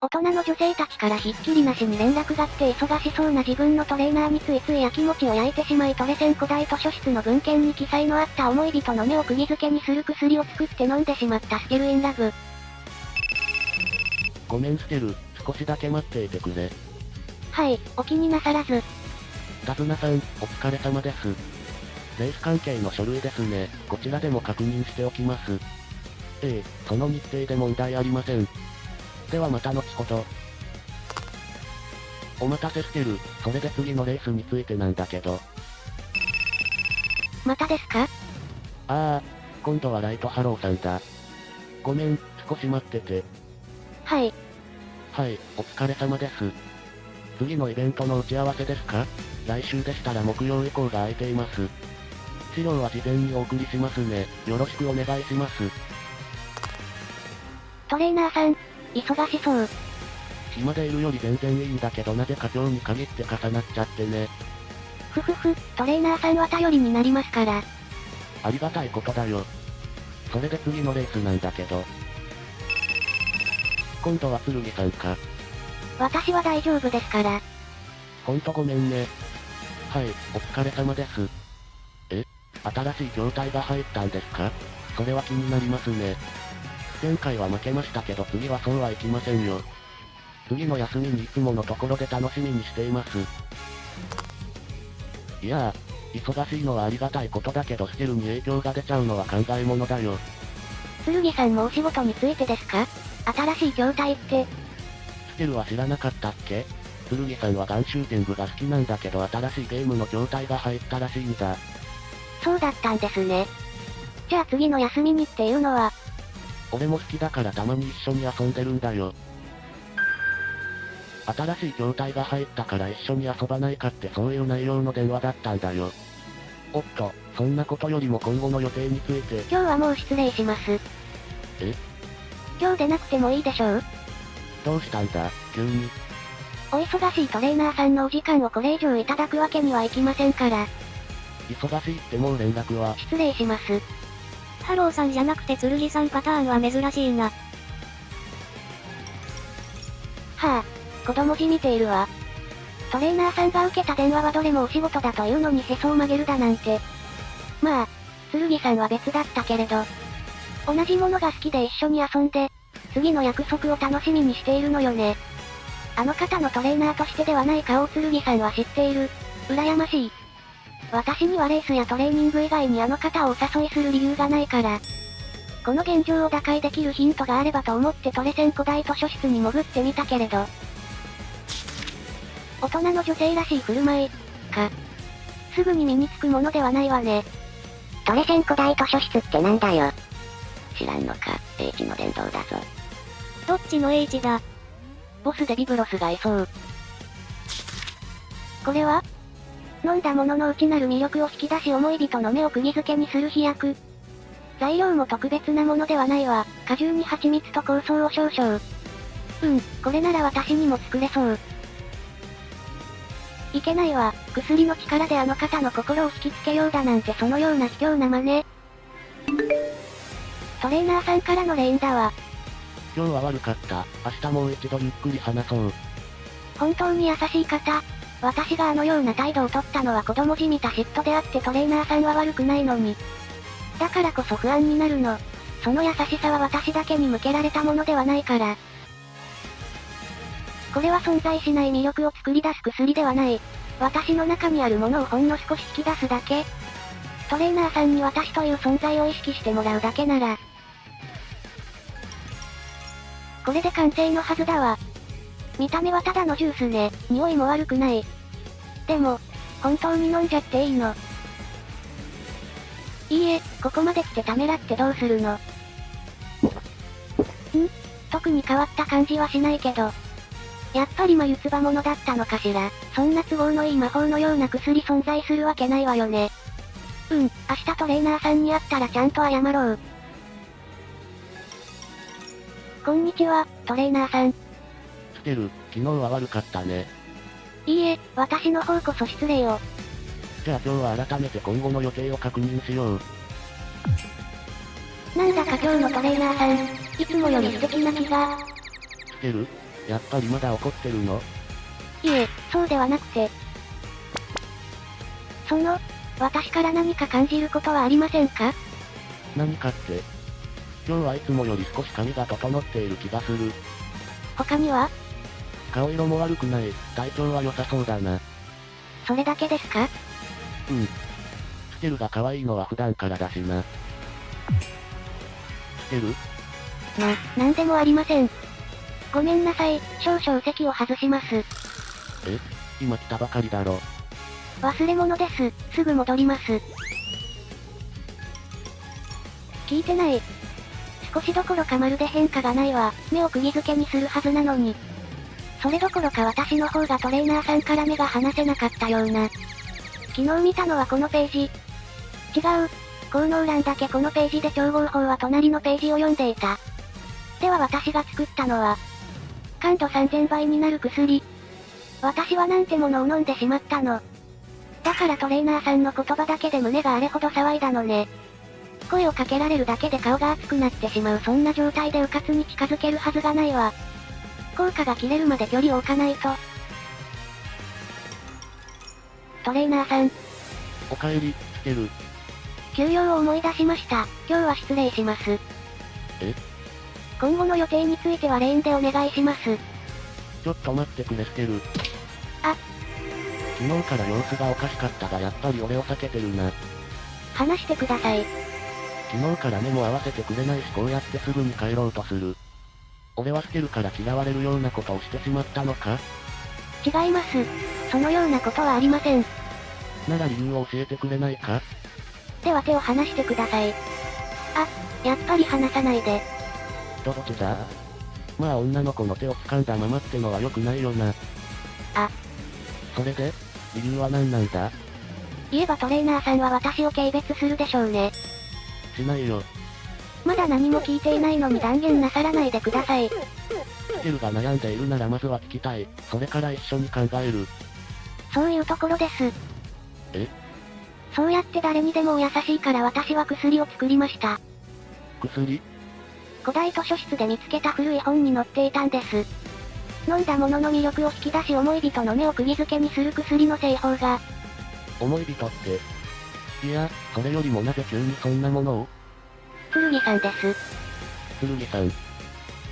大人の女性たちからひっきりなしに連絡があって忙しそうな自分のトレーナーについつい焼き餅を焼いてしまいトレセン古代図書室の文献に記載のあった思い人の目を釘付けにする薬を作って飲んでしまったステルインラブ。ごめんステル、少しだけ待っていてくれ。はい、お気になさらず。ダズナさん、お疲れ様です。レース関係の書類ですね。こちらでも確認しておきます。ええ、その日程で問題ありません。ではまた後ほど。お待たせしてる。それで次のレースについてなんだけど。またですか？今度はライトハローさんだ。ごめん、少し待ってて。はい。はい、お疲れ様です。次のイベントの打ち合わせですか？来週でしたら木曜以降が空いています。資料は事前にお送りしますね。よろしくお願いします。トレーナーさん、忙しそう。暇でいるより全然いいんだけどなぜか今日に限って重なっちゃってね。トレーナーさんは頼りになりますから。ありがたいことだよ。それで次のレースなんだけど。今度は剣さんか。私は大丈夫ですから。ほんとごめんね。はい、お疲れ様です。新しい筐体が入ったんですか？それは気になりますね。前回は負けましたけど次はそうはいきませんよ。次の休みにいつものところで楽しみにしています。いや忙しいのはありがたいことだけどステルに影響が出ちゃうのは考えものだよ。剣さんもお仕事についてですか？新しい筐体って。ステルは知らなかったっけ？剣さんはガンシューティングが好きなんだけど新しいゲームの筐体が入ったらしいんだ。そうだったんですね。じゃあ次の休みにっていうのは。俺も好きだからたまに一緒に遊んでるんだよ。新しい筐体が入ったから一緒に遊ばないかってそういう内容の電話だったんだよ。おっと、そんなことよりも今後の予定について。今日はもう失礼します。今日出なくてもいいでしょう？どうしたんだ、急に。お忙しいトレーナーさんのお時間をこれ以上いただくわけにはいきませんから。忙しいってもう連絡は。失礼します。ハローさんじゃなくて剣さんパターンは珍しいな。は子供じみているわ。トレーナーさんが受けた電話はどれもお仕事だというのにへそを曲げるだなんて。まあ、剣さんは別だったけれど。同じものが好きで一緒に遊んで、次の約束を楽しみにしているのよね。あの方のトレーナーとしてではない顔を剣さんは知っている。羨ましい。私にはレースやトレーニング以外にあの方をお誘いする理由がないから。この現状を打開できるヒントがあればと思ってトレセン古代図書室に潜ってみたけれど。大人の女性らしい振る舞い、か。すぐに身につくものではないわね。トレセン古代図書室ってなんだよ。知らんのか、H の伝道だぞ。どっちの H だ？ボスでビブロスがいそう。これは？飲んだものの内なる魅力を引き出し思い人の目を釘付けにする飛躍。材料も特別なものではないわ。果汁に蜂蜜と香草を少々。これなら私にも作れそう。いけないわ。薬の力であの方の心を引きつけようだなんてそのような卑怯な真似。トレーナーさんからのレインだわ。今日は悪かった。明日もう一度ゆっくり話そう。本当に優しい方。私があのような態度をとったのは子供じみた嫉妬であってトレーナーさんは悪くないのに。だからこそ不安になるの。その優しさは私だけに向けられたものではないから。これは存在しない魅力を作り出す薬ではない。私の中にあるものをほんの少し引き出すだけ。トレーナーさんに私という存在を意識してもらうだけなら。これで完成のはずだわ。見た目はただのジュースね、匂いも悪くない。でも、本当に飲んじゃっていいの？いいえ、ここまで来てためらってどうするの？特に変わった感じはしないけど。やっぱり眉唾者だったのかしら。そんな都合のいい魔法のような薬存在するわけないわよね。明日トレーナーさんに会ったらちゃんと謝ろう。こんにちは、トレーナーさん。ステル、昨日は悪かったね。いいえ、私の方こそ失礼を。じゃあ今日は改めて今後の予定を確認しよう。なんだか今日のトレーナーさん、いつもより素敵な気が。ステル、やっぱりまだ怒ってるの？いえ、そうではなくて。私から何か感じることはありませんか？何かって。今日はいつもより少し髪が整っている気がする。他には？顔色も悪くない。体調は良さそうだな。それだけですか？スケルが可愛いのは普段からだしな。スケル？なんでもありません。ごめんなさい、少々席を外します。今来たばかりだろ。忘れ物です。すぐ戻ります。聞いてない。少しどころかまるで変化がないわ。目を釘付けにするはずなのに。それどころか私の方がトレーナーさんから目が離せなかったような。昨日見たのはこのページ。違う。効能欄だけこのページで調合法は隣のページを読んでいた。では私が作ったのは、感度3000倍になる薬。私はなんてものを飲んでしまったの。だからトレーナーさんの言葉だけで胸があれほど騒いだのね。声をかけられるだけで顔が熱くなってしまうそんな状態で迂闊に近づけるはずがないわ。効果が切れるまで距離を置かないと。トレーナーさん。おかえり、スケル。休養を思い出しました。今日は失礼します。今後の予定についてはレーンでお願いします。ちょっと待ってくれスケル。あ。昨日から様子がおかしかったがやっぱり俺を避けてるな。話してください。昨日から目も合わせてくれないしこうやってすぐに帰ろうとする。俺はスケルから嫌われるようなことをしてしまったのか？違います。そのようなことはありません。なら理由を教えてくれないか？では手を離してください。あ、やっぱり離さないで。どっちだ？まあ女の子の手を掴んだままってのは良くないよな。それで？理由は何なんだ？言えばトレーナーさんは私を軽蔑するでしょうね。しないよ。まだ何も聞いていないのに断言なさらないでください。スケルが悩んでいるならまずは聞きたい。それから一緒に考える。そういうところです。そうやって誰にでもお優しいから私は薬を作りました。薬？古代図書室で見つけた古い本に載っていたんです。飲んだものの魅力を引き出し思い人の目を釘付けにする薬の製法が。思い人って。いや、それよりもなぜ急にそんなものを？剣さんです。剣さん。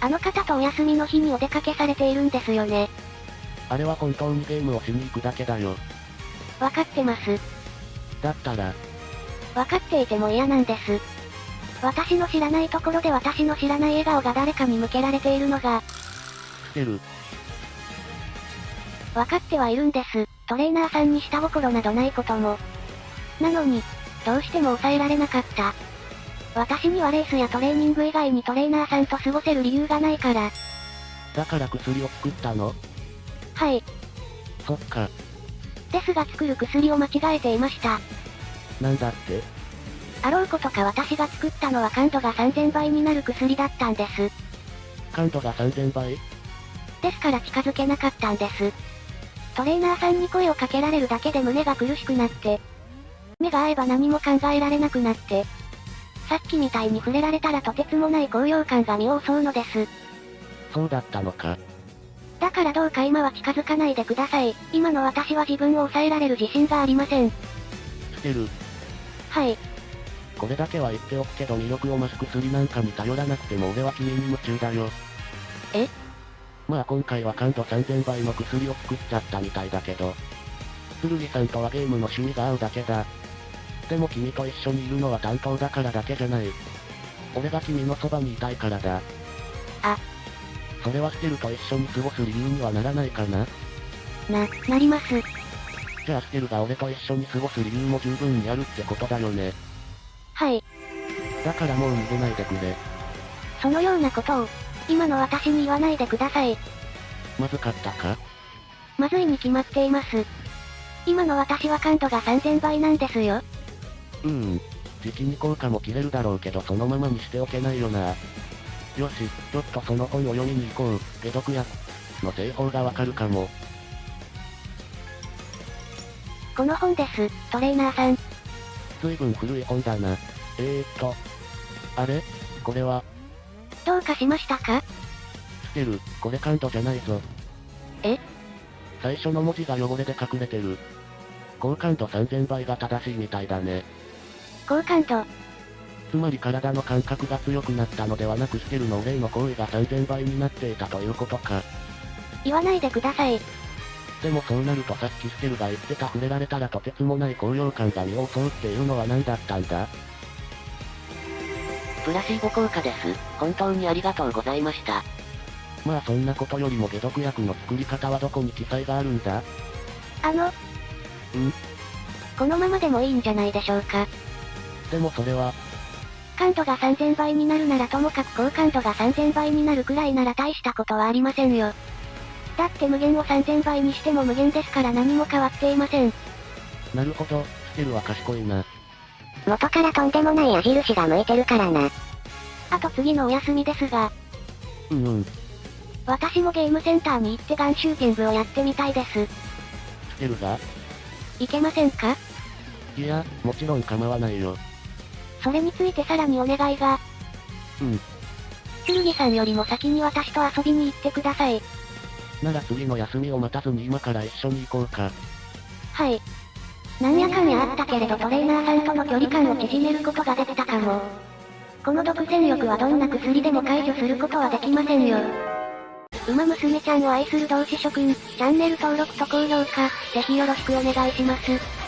あの方とお休みの日にお出かけされているんですよね。あれは本当にゲームをしに行くだけだよ。わかってます。だったら。わかっていても嫌なんです。私の知らないところで私の知らない笑顔が誰かに向けられているのが。スケル。わかってはいるんです。トレーナーさんに下心などないことも。なのに、どうしても抑えられなかった。私にはレースやトレーニング以外にトレーナーさんと過ごせる理由がないから。だから薬を作ったの？はい。そっか。ですが作る薬を間違えていました。なんだって？あろうことか私が作ったのは感度が3000倍になる薬だったんです。感度が3000倍？ですから近づけなかったんです。トレーナーさんに声をかけられるだけで胸が苦しくなって、目が合えば何も考えられなくなって、さっきみたいに触れられたらとてつもない高揚感が身を襲うのです。そうだったのか。だからどうか今は近づかないでください。今の私は自分を抑えられる自信がありません。スケル。はい。これだけは言っておくけど魅力を増す薬なんかに頼らなくても俺は君に夢中だよ。まあ今回は感度3000倍の薬を作っちゃったみたいだけど。剣さんとはゲームの趣味が合うだけだ。でも君と一緒にいるのは担当だからだけじゃない。俺が君のそばにいたいからだ。それはスケルと一緒に過ごす理由にはならないかな？なります。じゃあスケルが俺と一緒に過ごす理由も十分にあるってことだよね。はい。だからもう逃げないでくれ。そのようなことを、今の私に言わないでください。まずかったか？まずいに決まっています。今の私は感度が3000倍なんですよ。時期に効果も切れるだろうけどそのままにしておけないよな。よし、ちょっとその本を読みに行こう。解毒薬の製法がわかるかも。この本です、トレーナーさん。随分古い本だな。あれ？これは？どうかしましたか？スケル、これ感度じゃないぞ。え？最初の文字が汚れで隠れてる。高感度3000倍が正しいみたいだね。高感度。つまり体の感覚が強くなったのではなくスケルの霊の行為が3000倍になっていたということか。言わないでください。でもそうなるとさっきスケルが言ってた触れられたらとてつもない高揚感が身を襲うっていうのは何だったんだ？プラシーボ効果です。本当にありがとうございました。まあそんなことよりも解毒薬の作り方はどこに記載があるんだ？このままでもいいんじゃないでしょうか。でもそれは、感度が3000倍になるならともかく高感度が3000倍になるくらいなら大したことはありませんよ。だって無限を3000倍にしても無限ですから何も変わっていません。なるほど、スケルは賢いな。元からとんでもない矢印が向いてるからな。あと次のお休みですが、私もゲームセンターに行ってガンシューティングをやってみたいです。スケルが？いけませんか？いや、もちろん構わないよ。それについてさらにお願いが。剣さんよりも先に私と遊びに行ってください。なら次の休みを待たずに今から一緒に行こうか。はい。なんやかんやあったけれどトレーナーさんとの距離感を縮めることができたかも。この独占欲はどんな薬でも解除することはできませんよ。馬娘ちゃんを愛する同志諸君、チャンネル登録と高評価、ぜひよろしくお願いします。